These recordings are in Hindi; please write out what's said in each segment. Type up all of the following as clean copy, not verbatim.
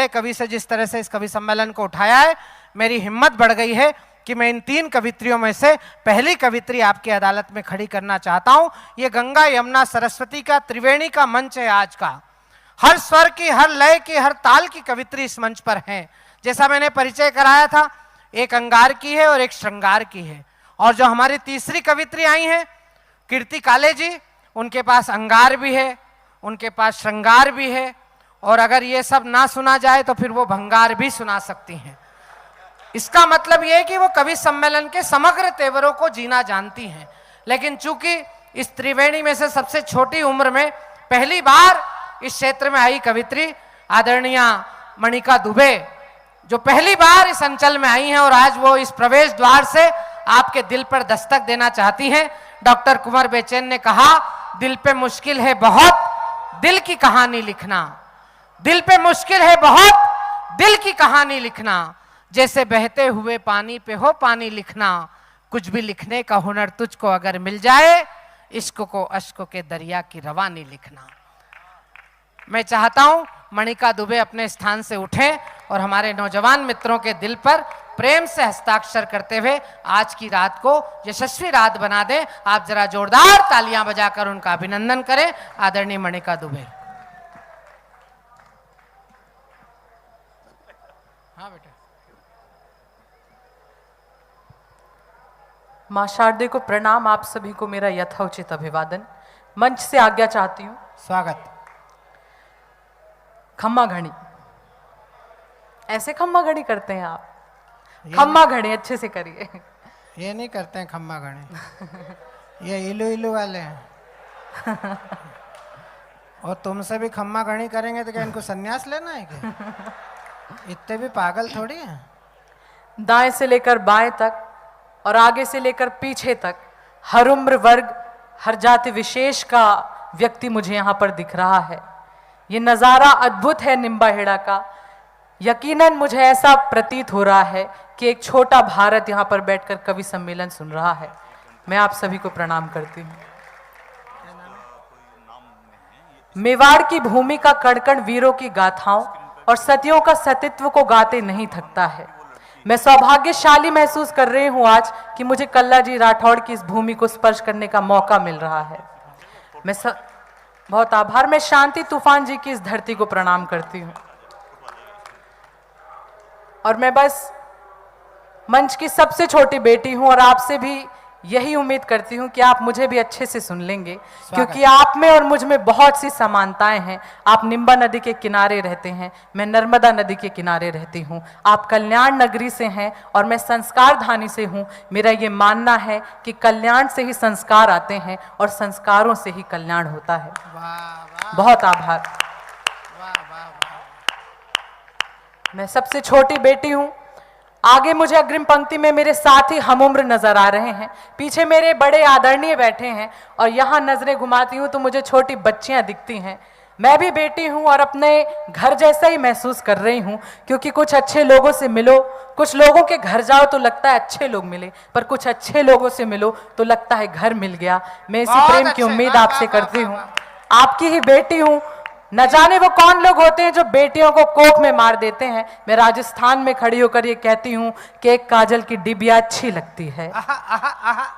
पहले कवि से जिस तरह से इस कवि सम्मेलन को उठाया है, मेरी हिम्मत बढ़ गई है कि मैं इन 3 कवित्रियों में से पहली कवित्री आपकी अदालत में खड़ी करना चाहता हूं। ये गंगा यमुना सरस्वती का त्रिवेणी का मंच है आज का। हर स्वर की, हर लय की, हर ताल की कवित्री इस मंच पर हैं। जैसा मैंने परिचय कराया था, एक अंगार की है और एक श्रृंगार की है। और जो हमारी तीसरी कवित्री आई हैं कीर्ति काले जी, उनके पास अंगार भी है, उनके पास श्रृंगार भी है, और अगर ये सब ना सुना जाए तो फिर वो भंगार भी सुना सकती हैं। इसका मतलब ये है कि वो कवि सम्मेलन के समग्र तेवरों को जीना जानती हैं। लेकिन चूंकि इस त्रिवेणी में से सबसे छोटी उम्र में पहली बार इस क्षेत्र में आई कवित्री आदरणीय मणिका दुबे, जो पहली बार इस अंचल में आई हैं और आज वो इस प्रवेश द्वार से आपके दिल पर दस्तक देना चाहती हैं। डॉक्टर कुंवर बेचैन ने कहा, दिल पे मुश्किल है बहुत दिल की कहानी लिखना, दिल पे मुश्किल है बहुत दिल की कहानी लिखना, जैसे बहते हुए पानी पे हो पानी लिखना, कुछ भी लिखने का हुनर तुझको अगर मिल जाए, इश्क को अश्क के दरिया की रवानी लिखना। मैं चाहता हूं मणिका दुबे अपने स्थान से उठें और हमारे नौजवान मित्रों के दिल पर प्रेम से हस्ताक्षर करते हुए आज की रात को यशस्वी रात बना दें। आप जरा जोरदार तालियां बजाकर उनका अभिनंदन करें। आदरणीय मणिका दुबे। हाँ बेटा। मां शारदे को प्रणाम। आप सभी को मेरा यथोचित अभिवादन। मंच से आज्ञा चाहती हूँ। स्वागत। खम्मा घड़ी, ऐसे खम्मा घड़ी करते हैं आप? खम्मा घड़ी अच्छे से करिए। ये नहीं करते हैं खम्मा घड़ी, ये इलू इलू वाले हैं। और तुमसे भी खम्मा घड़ी करेंगे तो क्या इनको संन्यास लेना है क्या? इतने भी पागल थोड़ी हैं। दाएं से लेकर बाएं तक और आगे से लेकर पीछे तक हर उम्र वर्ग, हर जाति विशेष का व्यक्ति मुझे यहाँ पर दिख रहा है। ये नज़ारा अद्भुत है निम्बाहेड़ा का। यकीनन मुझे ऐसा प्रतीत हो रहा है कि एक छोटा भारत यहाँ पर बैठकर कवि सम्मेलन सुन रहा है। मैं आप सभी को प्रणाम करती हूँ। मेवाड़ की भूमि का कण कण वीरों की गाथाओं और सतियों का सतीत्व को गाते नहीं थकता है। मैं सौभाग्यशाली महसूस कर रही हूँ आज कि मुझे कल्ला जी राठौड़ की इस भूमि को स्पर्श करने का मौका मिल रहा है। बहुत आभार। मैं शांति तूफान जी की इस धरती को प्रणाम करती हूँ और मैं बस मंच की सबसे छोटी बेटी हूँ और आपसे भी यही उम्मीद करती हूँ कि आप मुझे भी अच्छे से सुन लेंगे, क्योंकि आप में और मुझ में बहुत सी समानताएं हैं। आप निम्बा नदी के किनारे रहते हैं, मैं नर्मदा नदी के किनारे रहती हूँ। आप कल्याण नगरी से हैं और मैं संस्कार धानी से हूँ। मेरा ये मानना है कि कल्याण से ही संस्कार आते हैं और संस्कारों से ही कल्याण होता है। बहुत आभार। मैं सबसे छोटी बेटी हूँ। आगे मुझे अग्रिम पंक्ति में मेरे साथी हम उम्र नजर आ रहे हैं, पीछे मेरे बड़े आदरणीय बैठे हैं और यहाँ नजरें घुमाती हूँ तो मुझे छोटी बच्चियाँ दिखती हैं। मैं भी बेटी हूँ और अपने घर जैसा ही महसूस कर रही हूँ, क्योंकि कुछ अच्छे लोगों से मिलो, कुछ लोगों के घर जाओ तो लगता है अच्छे लोग मिले, पर कुछ अच्छे लोगों से मिलो तो लगता है घर मिल गया। मैं इसी प्रेम की उम्मीद आपसे करती हूँ। आपकी ही बेटी हूँ। न जाने वो कौन लोग होते हैं जो बेटियों को कोख में मार देते हैं। मैं राजस्थान में खड़ी होकर ये कहती हूँ कि एक काजल की डिबिया अच्छी लगती है।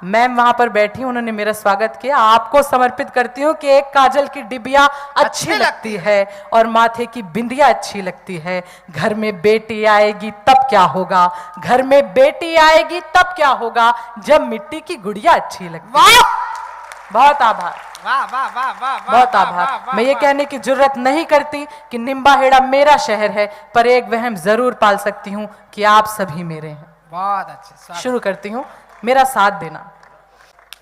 मैम वहां पर बैठी, उन्होंने मेरा स्वागत किया। आपको समर्पित करती हूँ कि एक काजल की डिबिया अच्छी लगती है और माथे की बिंदिया अच्छी लगती है। घर में बेटी आएगी तब क्या होगा, घर में बेटी आएगी तब क्या होगा, जब मिट्टी की गुड़िया अच्छी लगती है। बहुत आभार। वाह वाह वाह वाह, बहुत आभार। मैं ये कहने की जुर्रत नहीं करती कि निम्बाहेड़ा मेरा शहर है, पर एक वहम जरूर पाल सकती हूँ कि आप सभी मेरे हैं। बहुत अच्छे। शुरू करती हूँ, मेरा साथ देना।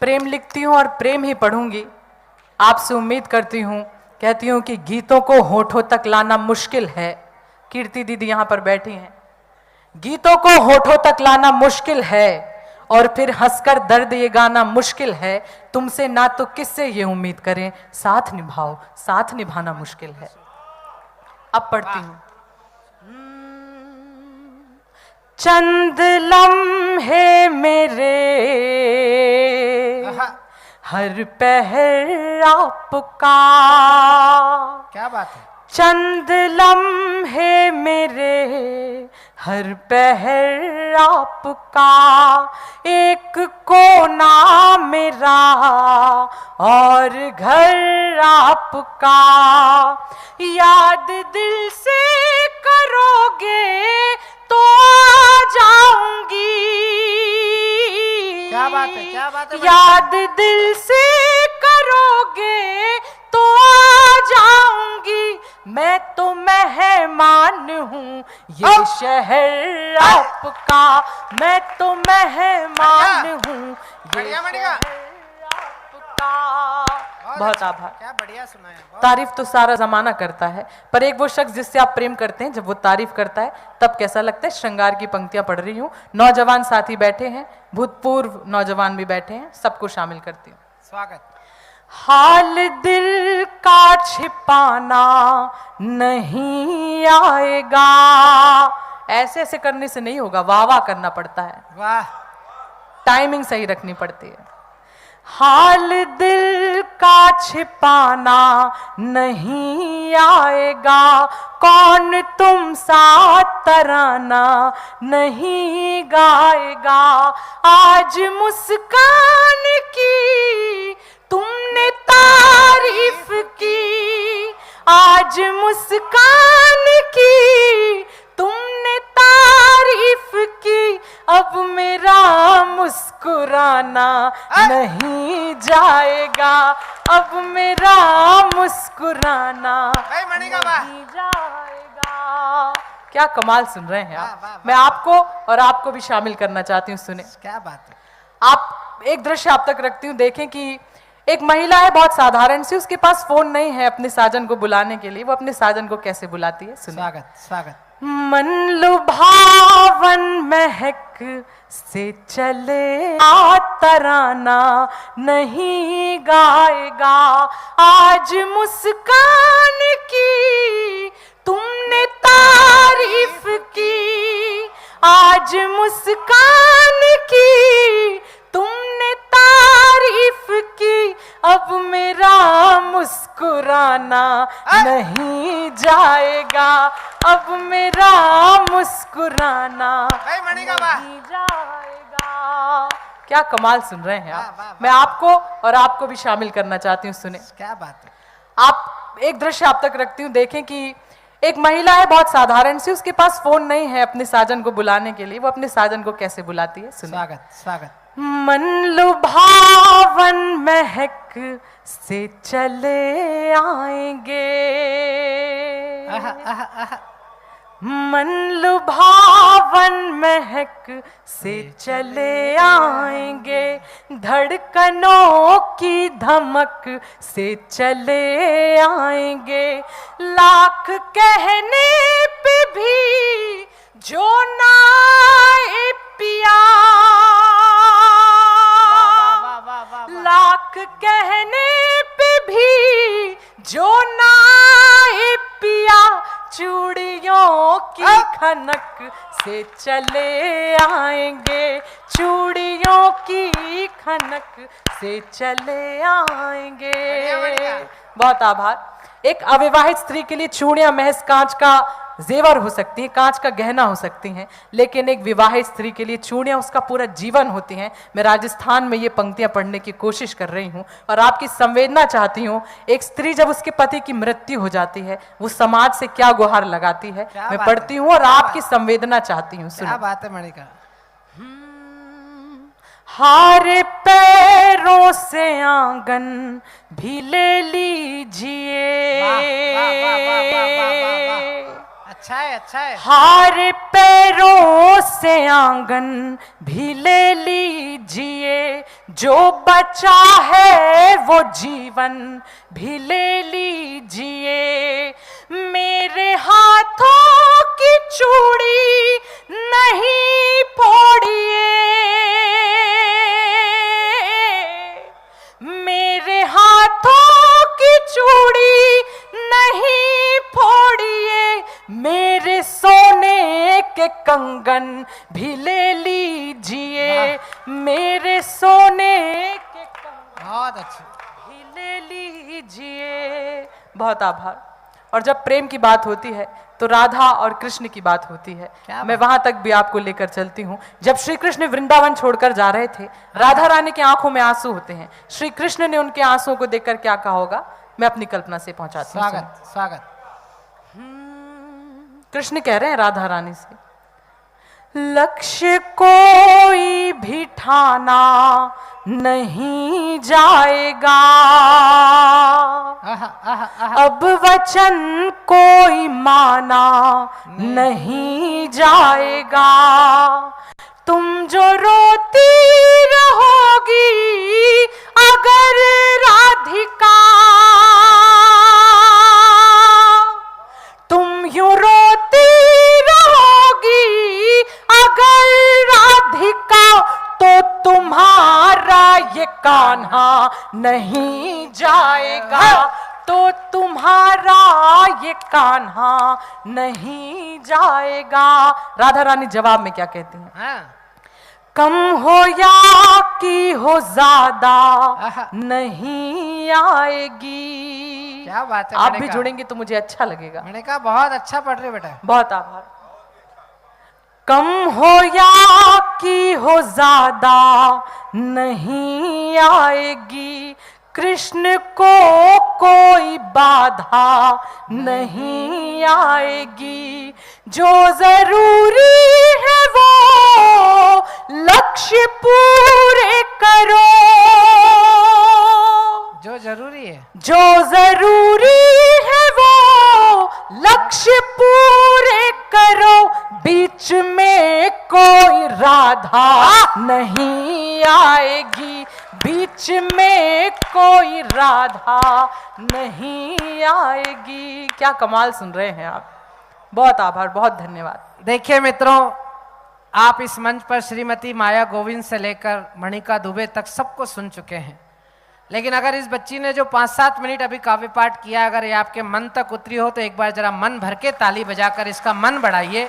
प्रेम लिखती हूँ और प्रेम ही पढ़ूंगी। आपसे उम्मीद करती हूँ, कहती हूँ कि गीतों को होठों तक लाना मुश्किल है। कीर्ति दीदी यहाँ पर बैठी हैं। गीतों को होठों तक लाना मुश्किल है और फिर हंसकर दर्द ये गाना मुश्किल है। तुमसे ना तो किससे ये उम्मीद करें, साथ निभाओ, साथ निभाना मुश्किल है। अब पढ़ती हूं। चंद लम्हे मेरे हर पहर आपका, क्या बात है। चंद लम्हे मेरे हर पहर आपका, एक कोना मेरा और घर आपका। याद दिल से करोगे तो आ जाऊंगी। क्या बात है, क्या बात है। याद दिल से करोगे तो आ जाऊंगी। मैं तो मेहमान हूँ ये शहर आपका, मैं तो मेहमान हूँ ये बढ़िया, बढ़िया। शहर आपका। बहुत आभार। क्या बढ़िया सुनाया, बहुत। तारीफ तो सारा जमाना करता है, पर एक वो शख्स जिससे आप प्रेम करते हैं, जब वो तारीफ करता है तब कैसा लगता है। श्रृंगार की पंक्तियां पढ़ रही हूँ, नौजवान साथी बैठे हैं, भूतपूर्व नौजवान भी बैठे हैं, सबको शामिल करती हूँ। स्वागत। हाल दिल का छिपाना नहीं आएगा। ऐसे ऐसे करने से नहीं होगा, वाह वाह करना पड़ता है, वाह। टाइमिंग सही रखनी पड़ती है। हाल दिल का छिपाना नहीं आएगा, कौन तुम सा तराना नहीं गाएगा। आज मुस्कान की तुमने तारीफ की, आज मुस्कान की तुमने तारीफ की। अब मेरा मुस्कुराना नहीं जाएगा, अब मेरा मुस्कुराना भाई मणि का वाह। नहीं जाएगा। क्या कमाल सुन रहे हैं वाह, आप। वाह, मैं आपको और आपको भी शामिल करना चाहती हूँ, सुने। क्या बात है। आप एक दृश्य आप तक रखती हूँ, देखें कि एक महिला है बहुत साधारण सी, उसके पास फोन नहीं है अपने साजन को बुलाने के लिए, वो अपने साजन को कैसे बुलाती है, सुनिए। स्वागत, स्वागत। मन लुभावन महक से चले आ तराना नहीं गाएगा। आज मुस्कान की तुमने तारीफ की, आज मुस्कान की तुमने तारीफ की। अब मेरा मुस्कुराना नहीं जाएगा, अब मेरा मुस्कुराना भाई मणि का वाह। नहीं जाएगा। क्या कमाल सुन रहे हैं वाह, आप। वाह, वाह। मैं आपको और आपको भी शामिल करना चाहती हूँ, सुने। क्या बात है। आप एक दृश्य आप तक रखती हूँ, देखें कि एक महिला है बहुत साधारण सी, उसके पास फोन नहीं है अपने साजन को बुलाने के लिए, वो अपने साजन को कैसे बुलाती है, सुनिए। स्वागत, स्वागत। मन लुभावन महक से चले आएंगे, आहा, आहा, आहा। मन लुभावन महक से चले आएंगे, धड़कनों की धमक से चले आएंगे। लाख कहने पे भी जो ना आए पिया, वाह, वाह, वाह, वाह। लाख कहने पे भी जो ना आए पिया। चूड़ियों की खनक से चले आएंगे, चूड़ियों की खनक से चले आएंगे। बहुत आभार। एक अविवाहित स्त्री के लिए चूड़ियां महज कांच का जेवर हो सकती हैं, कांच का गहना हो सकती हैं, लेकिन एक विवाहित स्त्री के लिए चूड़ियां उसका पूरा जीवन होती हैं। मैं राजस्थान में ये पंक्तियां पढ़ने की कोशिश कर रही हूं और आपकी संवेदना चाहती हूं। एक स्त्री जब उसके पति की मृत्यु हो जाती है, वो समाज से क्या गुहार लगाती है, मैं पढ़ती हूं और आपकी संवेदना चाहती हूँ, क्या सुनो। बात है मणि का। हारे पैरों से आंगन भी ले लीजिए, वाह, वाह, वाह, वाह, वाह, वाह, वाह, वाह। अच्छा है, अच्छा है। हारे पैरों से आंगन भी ले लीजिए, जो बचा है वो जीवन भी ले लीजिए। मेरे हाथों की चूड़ी नहीं फोड़िए, मेरे हाथों की चूड़ी नहीं फोड़िए। मेरे सोने के कंगन भी ले लीजिए, मेरे सोने के कंगन बहुत अच्छी। भी ले लीजिए। बहुत आभार। और जब प्रेम की बात होती है तो राधा और कृष्ण की बात होती है। क्या मैं वहां तक भी आपको लेकर चलती हूँ। जब श्री कृष्ण वृंदावन छोड़कर जा रहे थे, राधा रानी की आंखों में आंसू होते हैं। श्री कृष्ण ने उनके आंसुओं को देखकर क्या कहा होगा, मैं अपनी कल्पना से पहुंचाती हूँ। स्वागत स्वागत। कृष्ण कह रहे हैं राधा रानी से, लक्ष्य कोई भी ठाना नहीं जाएगा, आहा, आहा, आहा। अब वचन कोई माना नहीं जाएगा। तुम जो रोती रहोगी अगर राधिका, तुम यूं रोती रहोगी अगर राधिका, तो तुम्हारा ये कान्हा नहीं जाएगा, तो तुम्हारा ये कान्हा नहीं जाएगा। राधा रानी जवाब में क्या कहती हैं, हाँ। कम हो या की हो ज्यादा आहा। नहीं आएगी। क्या बात है, आप मैंने भी कहा। जुड़ेंगे तो मुझे अच्छा लगेगा। मैंने कहा बहुत अच्छा पढ़ रहे बेटा। बहुत आभार। कम हो या की हो ज्यादा नहीं आएगी, कृष्ण को कोई बाधा नहीं आएगी। जो जरूरी है वो लक्ष्य पूरे करो, जो जरूरी है, जो जरूरी है वो लक्ष्य पूरे करो। बीच में कोई राधा नहीं आएगी, बीच में कोई राधा नहीं आएगी। क्या कमाल सुन रहे हैं आप, बहुत आभार, बहुत धन्यवाद। देखिए मित्रों, आप इस मंच पर श्रीमती माया गोविंद से लेकर मणिका दुबे तक सबको सुन चुके हैं, लेकिन अगर इस बच्ची ने जो 5-7 मिनट अभी काव्य पाठ किया, अगर ये आपके मन तक उतरी हो तो एक बार जरा मन भर के ताली बजाकर इसका मन बढ़ाइए।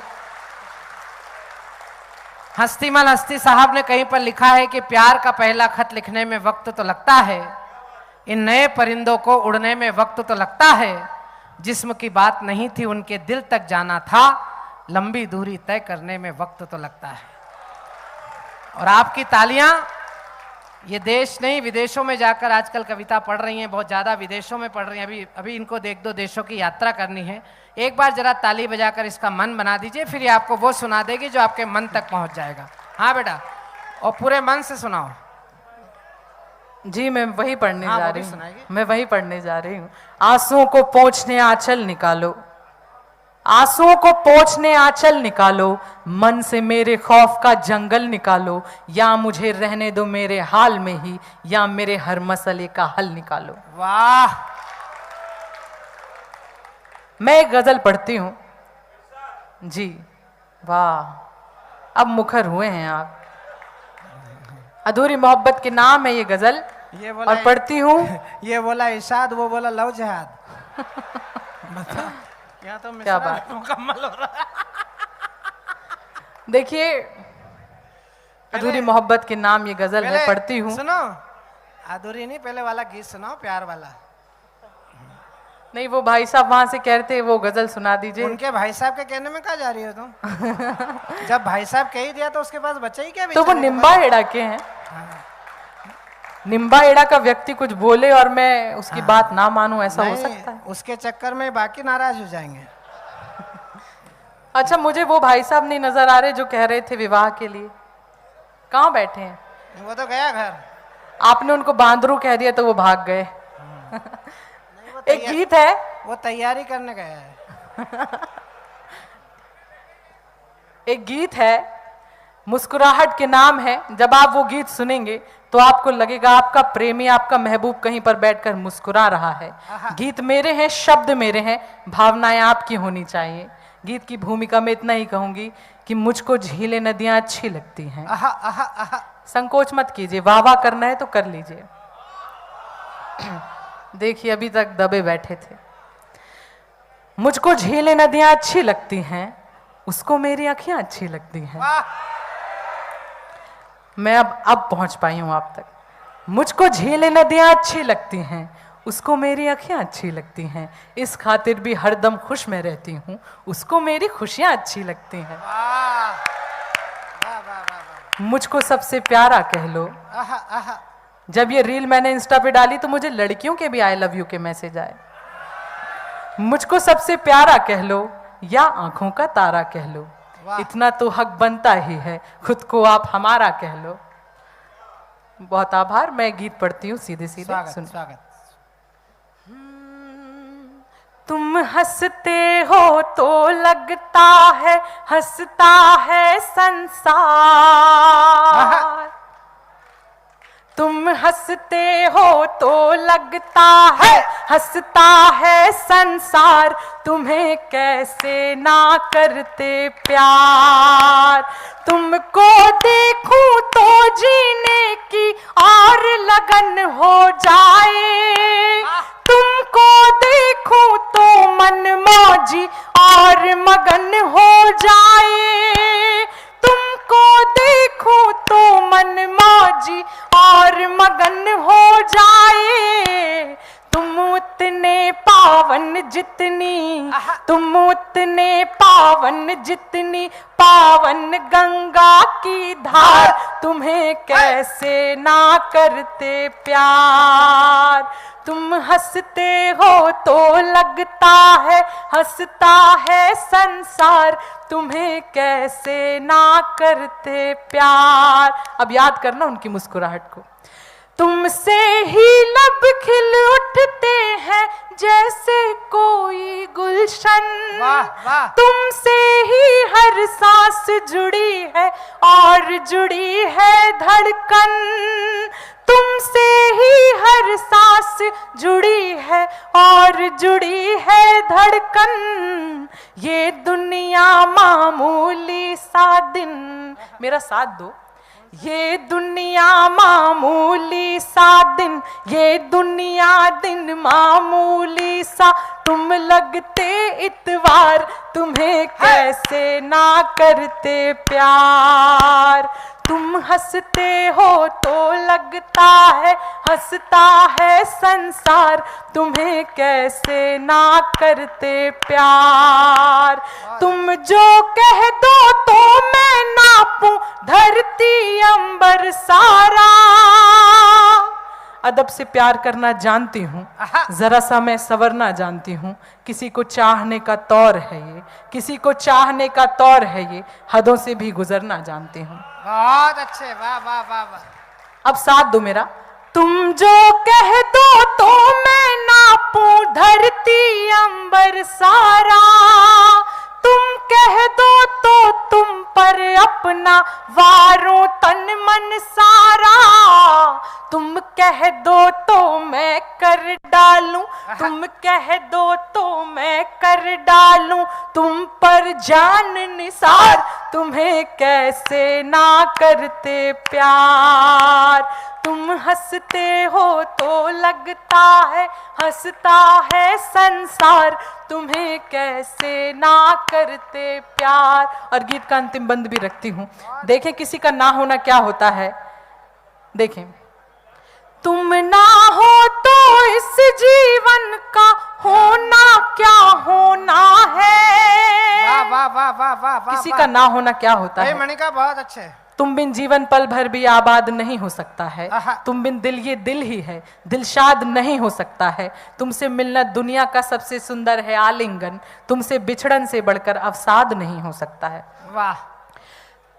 हस्तीमल हस्ती साहब ने कहीं पर लिखा है कि प्यार का पहला खत लिखने में वक्त तो लगता है, इन नए परिंदों को उड़ने में वक्त तो लगता है, जिस्म की बात नहीं थी उनके दिल तक जाना था, लंबी दूरी तय करने में वक्त तो लगता है। और आपकी तालियां ये देश नहीं विदेशों में जाकर आजकल कविता पढ़ रही हैं, बहुत ज़्यादा विदेशों में पढ़ रही हैं। अभी इनको 1-2 देशों की यात्रा करनी है। एक बार जरा ताली बजाकर इसका मन बना दीजिए, फिर ये आपको वो सुना देगी जो आपके मन तक पहुंच जाएगा। हाँ बेटा, और पूरे मन से सुनाओ। जी मैं वही पढ़ने हाँ, जा वो भी रही हूँ, सुनाइए। मैं वही पढ़ने जा रही हूँ। आंसुओं को पोंछने आंचल निकालो, आंसुओं को पोंछने आंचल निकालो, मन से मेरे खौफ का जंगल निकालो, या मुझे रहने दो मेरे हाल में ही, या मेरे हर मसले का हल निकालो। वाह, मैं एक गजल पढ़ती हूँ जी। वाह, अब मुखर हुए हैं आप। अधूरी मोहब्बत के नाम है ये गजल, ये बोला और पढ़ती हूँ। ये बोला इरशाद, वो बोला लव जिहाद। क्या तो क्या बात। मुकम्मल हो रहा। देखिए, अधूरी मोहब्बत के नाम ये गजल है, पढ़ती हूँ। सुनो, अधूरी नहीं, पहले वाला गीत सुनाओ, प्यार वाला। नहीं, वो भाई साहब वहां से कह रहे थे वो गजल सुना दीजिए। उनके भाई साहब के कहने में कहाँ जा रही हो तुम? जब भाई साहब कह ही दिया तो उसके पास बचा ही क्या? तो वो बेचारे के निम्बा एड़ा के हैं। निम्बा एड़ा का व्यक्ति कुछ बोले और मैं उसकी बात ना मानूं, ऐसा हो नहीं, सकता है? उसके चक्कर में बाकी नाराज हो जाएंगे। अच्छा, मुझे वो भाई साहब नहीं नजर आ रहे जो कह रहे थे विवाह के लिए। कहाँ बैठे हैं? वो तो गया घर। आपने उनको बांदरू कह दिया तो वो भाग गए। एक गीत है, वो तैयारी करने गया है। एक गीत है, मुस्कुराहट के नाम है। जब आप वो गीत सुनेंगे तो आपको लगेगा आपका प्रेमी, आपका महबूब कहीं पर बैठकर मुस्कुरा रहा है। गीत मेरे हैं, शब्द मेरे हैं, भावनाएं आपकी होनी चाहिए। गीत की भूमिका में इतना ही कहूंगी कि मुझको झीलें नदियां अच्छी लगती हैं। आहा, आहा, आहा। संकोच मत कीजिए, वाह वाह करना है तो कर लीजिए। देखिए, अभी तक दबे बैठे थे। मुझको झीलें नदियां अच्छी लगती हैं, उसको मेरी आंखें अच्छी लगती हैं। वाह, मैं अब पहुंच पाई हूं आप तक। मुझको झीलें नदियां अच्छी लगती हैं, उसको मेरी आँखें अच्छी लगती हैं, इस खातिर भी हरदम खुश मैं रहती हूँ, उसको मेरी खुशियाँ अच्छी लगती हैं। वाह वाह वाह वाह मुझको सबसे प्यारा कह लो। आहा आहा जब ये रील मैंने इंस्टा पे डाली तो मुझे लड़कियों के भी आई लव यू के मैसेज आए। मुझको सबसे प्यारा कह लो या आंखों का तारा कह लो, इतना तो हक बनता ही है, खुद को आप हमारा कह लो। बहुत आभार। मैं गीत पढ़ती हूँ सीधे सीधे स्वागत सुन। स्वागत। तुम हंसते हो तो लगता है हंसता है संसार, तुम हंसते हो तो लगता है हंसता है संसार, तुम्हें कैसे ना करते प्यार। तुमको देखूं तो जीने की और लगन हो जाए, तुमको देखूं तो मन मौजी और मगन हो जाए, तुमको देखूं तो मन मौजी और मगन हो जाए। तुम उतने पावन जितनी, तुम उतने पावन जितनी पावन गंगा की धार, तुम्हें कैसे ना करते प्यार। तुम हंसते हो तो लगता है हंसता है संसार, तुम्हें कैसे ना करते प्यार। अब याद करना उनकी मुस्कुराहट को। तुमसे ही लब खिल उठते हैं जैसे कोई गुलशन, वाह वाह। तुमसे ही हर सांस जुड़ी है और जुड़ी है धड़कन, तुमसे ही हर सांस जुड़ी है और जुड़ी है धड़कन। ये दुनिया मामूली सा दिन, मेरा साथ दो। ये दुनिया मामूली सा दिन, ये दुनिया दिन मामूली सा, तुम लगते इतवार, तुम्हें कैसे ना करते प्यार। तुम हंसते हो तो लगता है हंसता है संसार, तुम्हें कैसे ना करते प्यार। तुम जो कह दो तो मैं नापूं धरती अंबर सारा। अदब से प्यार करना जानती हूँ, जरा सा मैं सवरना जानती हूँ। किसी को चाहने का तौर है ये, किसी को चाहने का तौर है ये, हदों से भी गुजरना जानती हूँ। बहुत अच्छे, वाह वाह वाह वाह। अब साथ दो मेरा। तुम जो कह दो तो मैं नापूं धरती अंबर सारा, तुम कह दो तो तुम पर अपना वारूं तन मन सारा। तुम कह दो तो मैं कर डालूं, तुम कह दो तो मैं कर डालूं तुम पर जान निसार, तुम्हें कैसे ना करते प्यार। तुम हंसते हो तो लगता है हंसता है संसार, तुम्हें कैसे ना करते प्यार। और गीत का अंतिम बंद भी रखती हूँ। देखें किसी का ना होना क्या होता है। देखें, तुम ना हो तो इस जीवन का होना क्या होना है। वाह वाह वाह वाह वाह वाह। किसी का ना होना क्या होता है। मणिका बहुत अच्छे। तुम बिन जीवन पल भर भी आबाद नहीं हो सकता है, तुम बिन दिल ये दिल ही है, दिलशाद नहीं हो सकता है। तुमसे मिलना दुनिया का सबसे सुंदर है आलिंगन, तुमसे बिछड़न से बढ़कर अवसाद नहीं हो सकता है। वाह।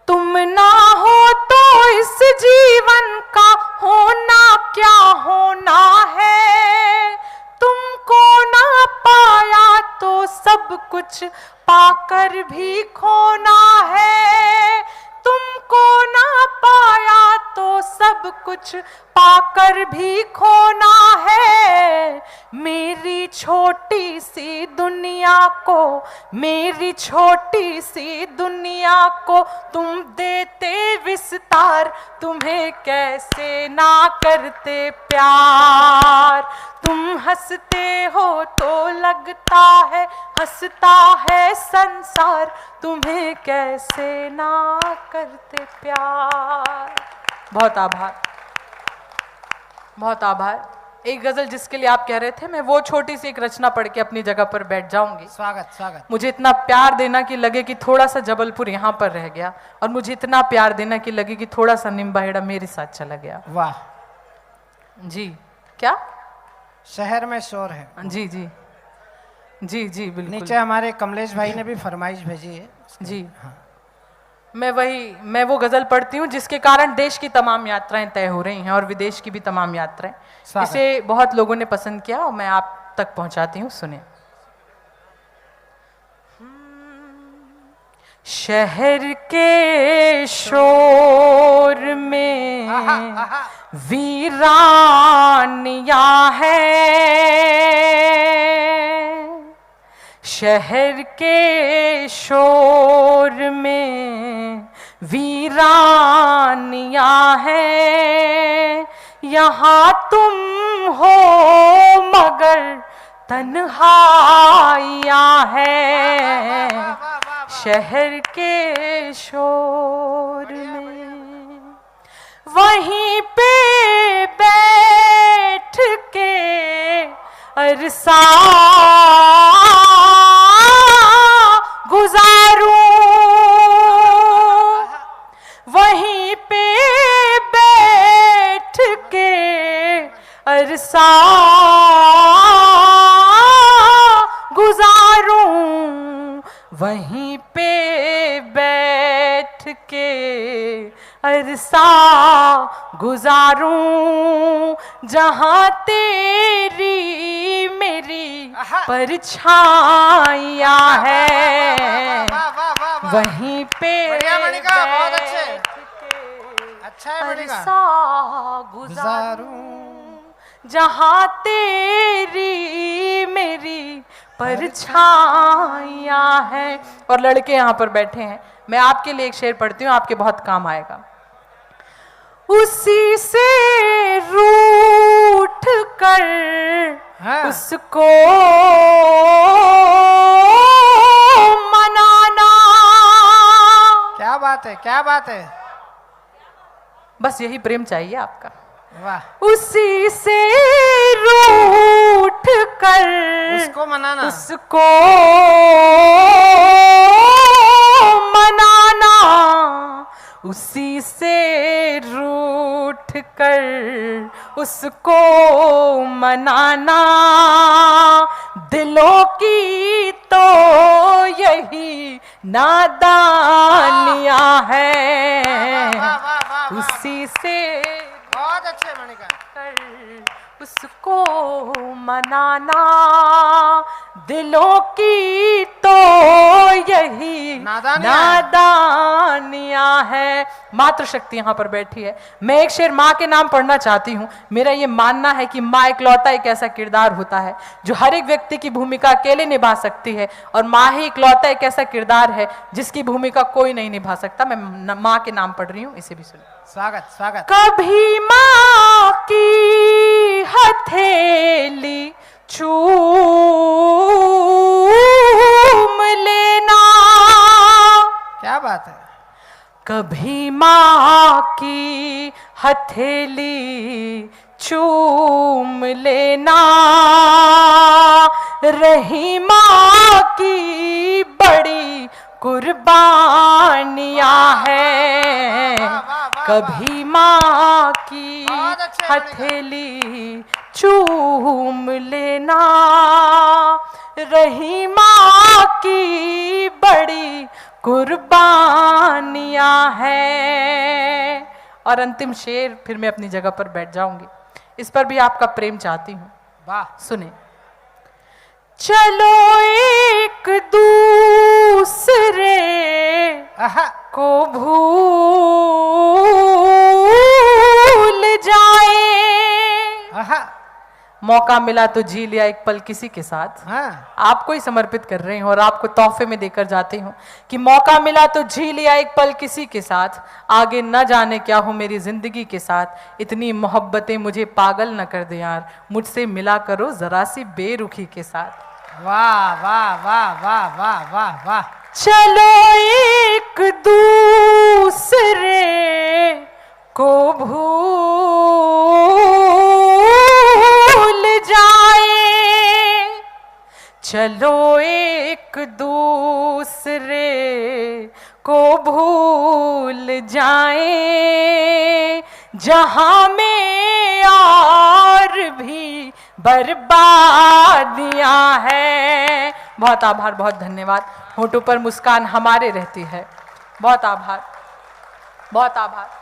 तुम ना हो तो इस जीवन का होना क्या होना है, तुमको ना पाया तो सब कुछ पाकर भी खोना है। तुमको ना पाया तो सब कुछ पाकर भी खोना है। मेरी छोटी सी दुनिया को, मेरी छोटी सी दुनिया को तुम देते विस्तार, तुम्हें कैसे ना करते प्यार। तुम हंसते हो तो लगता है हंसता है संसार, तुम्हें कैसे ना करते प्यार। बहुत आभार, बहुत आभार। एक गजल जिसके लिए आप कह रहे थे, मैं वो छोटी सी एक रचना पढ़ के अपनी जगह पर बैठ जाऊंगी। स्वागत स्वागत। मुझे इतना प्यार देना कि लगे कि थोड़ा सा जबलपुर यहाँ पर रह गया, और मुझे इतना प्यार देना कि लगे कि थोड़ा सा निम्बाहेड़ा मेरे साथ चला गया। वाह जी, क्या शहर में शोर है। जी जी जी जी बिल्कुल। नीचे हमारे कमलेश भाई ने भी फरमाइश भेजी है। जी हाँ, मैं वो गजल पढ़ती हूँ जिसके कारण देश की तमाम यात्राएं तय हो रही हैं और विदेश की भी तमाम यात्राएं। स्वागत। इसे बहुत लोगों ने पसंद किया और मैं आप तक पहुंचाती हूँ, सुने। शहर के शोर में वीरानियां है, शहर के शोर में वीरानियां है, यहाँ तुम हो मगर तन्हाइयां है, शहर के शोर में। वहीं पे बैठ के अरसा गुजारूं, वहीं पे बैठ के अरसा गुजारूं, वहीं पे बैठ के अरसा गुजारूं, जहां तेरी मेरी परछाइयां है, वहीं पे बहुत अच्छे। अच्छा है अरसा गुजारूं, जहां तेरी मेरी परछाइयां हैं। और लड़के यहाँ पर बैठे हैं, मैं आपके लिए एक शेर पढ़ती हूँ, आपके बहुत काम आएगा। उसी से रूठ कर उसको मनाना। क्या बात है, क्या बात है। बस यही प्रेम चाहिए आपका। वाह। उसी से रूठ कर उसको मनाना, उसको मनाना, उसी से रूठ कर उसको मनाना, दिलों की तो यही नादानियां हैं, उसी से बहुत अच्छे मणिका। उसको मनाना, दिलों की तो यही नादानियां है। मातृशक्ति यहाँ पर बैठी है। मैं एक शेर माँ के नाम पढ़ना चाहती हूँ। मेरा ये मानना है कि माँ इकलौता एक ऐसा किरदार होता है जो हर एक व्यक्ति की भूमिका अकेले निभा सकती है, और माँ ही इकलौता एक ऐसा किरदार है जिसकी भूमिका कोई नहीं निभा सकता। मैं माँ के नाम पढ़ रही हूँ, इसे भी सुनिए। स्वागत स्वागत। कभी माँ की हथेली चूम लेना, क्या बात है। कभी माँ की हथेली चूम लेना, रही माँ की बड़ी कुर्बानियां हैं, कभी माँ की हथेली चूम लेना, रही माँ की बड़ी कुर्बानियां हैं। और अंतिम शेर, फिर मैं अपनी जगह पर बैठ जाऊंगी। इस पर भी आपका प्रेम चाहती हूं, वाह। सुने। चलो एक दूसरे को भूल जाए, मौका मिला तो जी लिया एक पल किसी के साथ। आपको ही समर्पित कर रही हूँ और आपको तोहफे में देकर जाती हूँ कि मौका मिला तो जी लिया एक पल किसी के साथ, आगे न जाने क्या हो मेरी जिंदगी के साथ, इतनी मोहब्बतें मुझे पागल न कर दे यार, मुझसे मिला करो जरा सी बेरुखी के साथ। वाह वाह वाह वाह वाह वाह वाह। चलो एक दूसरे को भूल चलो एक दूसरे को भूल जाएं, जहां में और भी बर्बादियां हैं। बहुत आभार, बहुत धन्यवाद। होठों पर मुस्कान हमारे रहती है। बहुत आभार, बहुत आभार।